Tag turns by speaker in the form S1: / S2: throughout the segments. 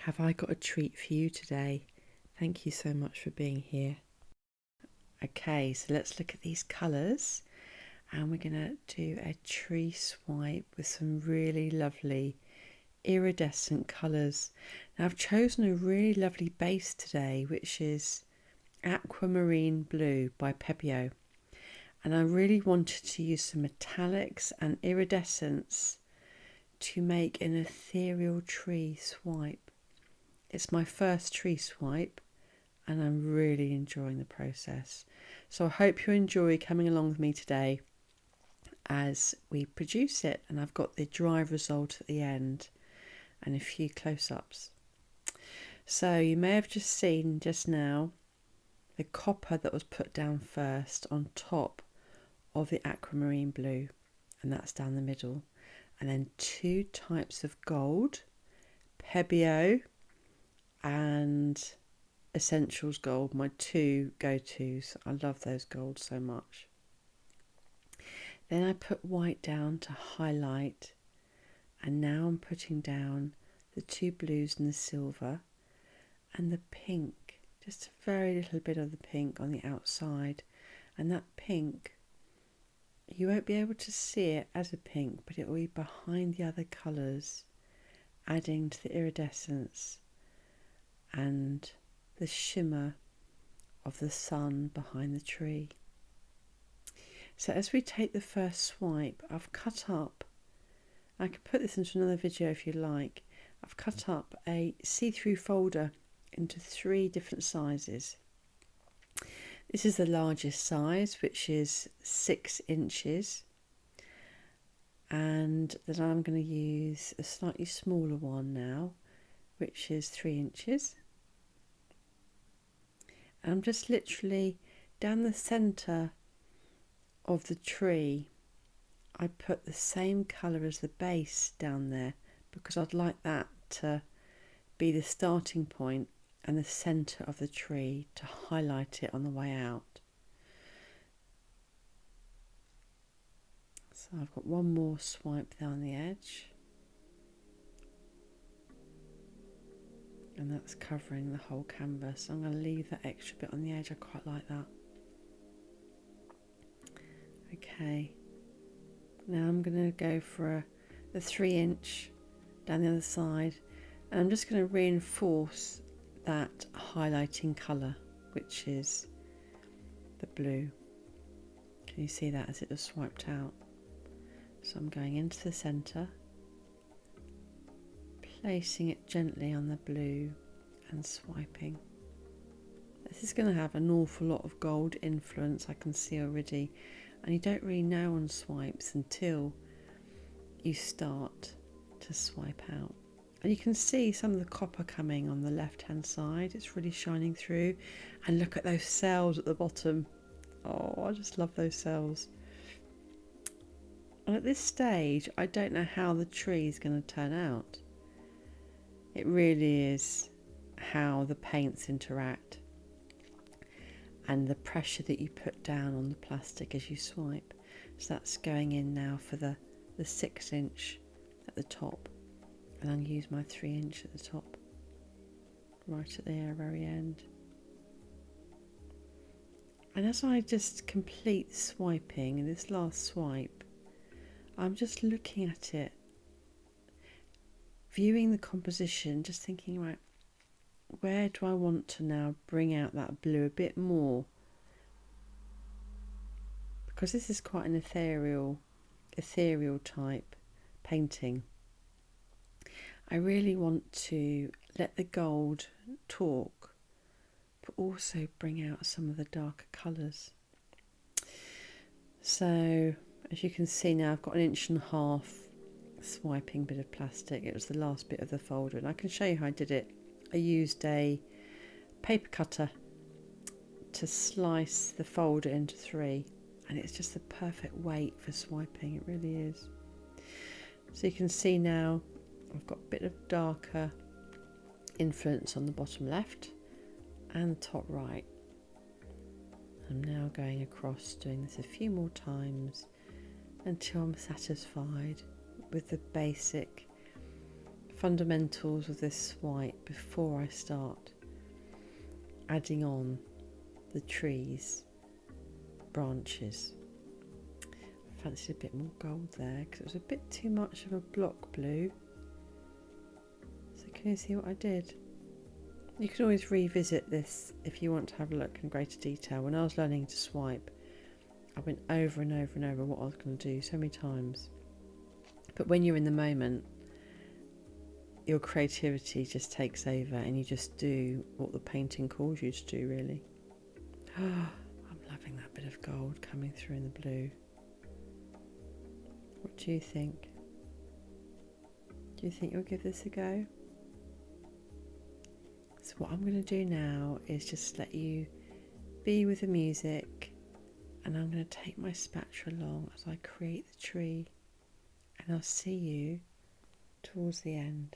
S1: Have I got a treat for you today? Thank you so much for being here. Okay, so let's look at these colours, and we're going to do a tree swipe with some really lovely iridescent colours. Now I've chosen a really lovely base today, which is Aquamarine Blue by Pebeo, and I really wanted to use some metallics and iridescence to make an ethereal tree swipe. It's my first tree swipe and I'm really enjoying the process. So I hope you enjoy coming along with me today as we produce it, and I've got the dry result at the end and a few close-ups. So you may have just seen just now the copper that was put down first on top of the aquamarine blue, and that's down the middle, and then two types of gold, Pebeo and Essentials Gold, my two go-tos. I love those golds so much. Then I put white down to highlight, and now I'm putting down the two blues and the silver and the pink, just a very little bit of the pink on the outside. And that pink, you won't be able to see it as a pink, but it will be behind the other colours, adding to the iridescence and the shimmer of the sun behind the tree. So as we take the first swipe, I've cut up, I could put this into another video if you like, I've cut up a see-through folder into 3 different sizes. This is the largest size, which is 6 inches, and then I'm going to use a slightly smaller one now, which is 3 inches. And I'm just literally down the centre of the tree, I put the same colour as the base down there because I'd like that to be the starting point and the centre of the tree to highlight it on the way out. So I've got one more swipe down the edge, and that's covering the whole canvas. I'm going to leave that extra bit on the edge, I quite like that. Okay, now I'm going to go for the 3 inch down the other side, and I'm just going to reinforce that highlighting colour, which is the blue. Can you see that as it was swiped out? So I'm going into the centre, placing it gently on the blue and swiping. This is going to have an awful lot of gold influence, I can see already, and you don't really know on swipes until you start to swipe out. And you can see some of the copper coming on the left hand side, it's really shining through, and look at those cells at the bottom. Oh, I just love those cells. And at this stage I don't know how the tree is going to turn out. It really is how the paints interact and the pressure that you put down on the plastic as you swipe. So that's going in now for the 6 inch at the top, and I'll use my 3 inch at the top, right at the very end. And as I just complete swiping in this last swipe, I'm just looking at it, viewing the composition, just thinking, right, where do I want to now bring out that blue a bit more? Because this is quite an ethereal type painting. I really want to let the gold talk, but also bring out some of the darker colours. So as you can see now, I've got 1.5 inch swiping bit of plastic. It was the last bit of the folder, and I can show you how I did it. I used a paper cutter to slice the folder into 3, and it's just the perfect weight for swiping, it really is. So you can see now I've got a bit of darker influence on the bottom left and the top right. I'm now going across, doing this a few more times until I'm satisfied with the basic fundamentals of this swipe before I start adding on the trees, branches. I fancied a bit more gold there because it was a bit too much of a block blue. So can you see what I did? You can always revisit this if you want to have a look in greater detail. When I was learning to swipe, I went over and over and over what I was going to do so many times. But when you're in the moment, your creativity just takes over and you just do what the painting calls you to do, really. I'm loving that bit of gold coming through in the blue. What do you think? Do you think you'll give this a go? So what I'm going to do now is just let you be with the music, and I'm going to take my spatula along as I create the tree, and I'll see you towards the end.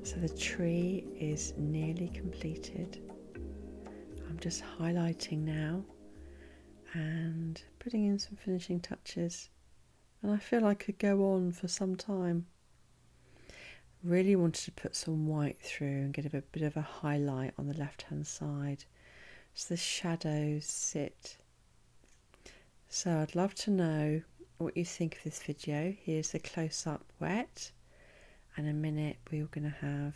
S1: So the tree is nearly completed. I'm just highlighting now and putting in some finishing touches, and I feel I could go on for some time. Really wanted to put some white through and get a bit of a highlight on the left hand side so the shadows sit. So I'd love to know what you think of this video. Here's the close-up wet, and in a minute we're going to have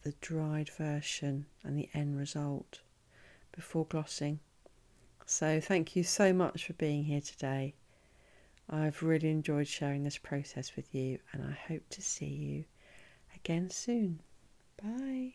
S1: the dried version and the end result before glossing. So thank you so much for being here today. I've really enjoyed sharing this process with you, and I hope to see you again soon. Bye.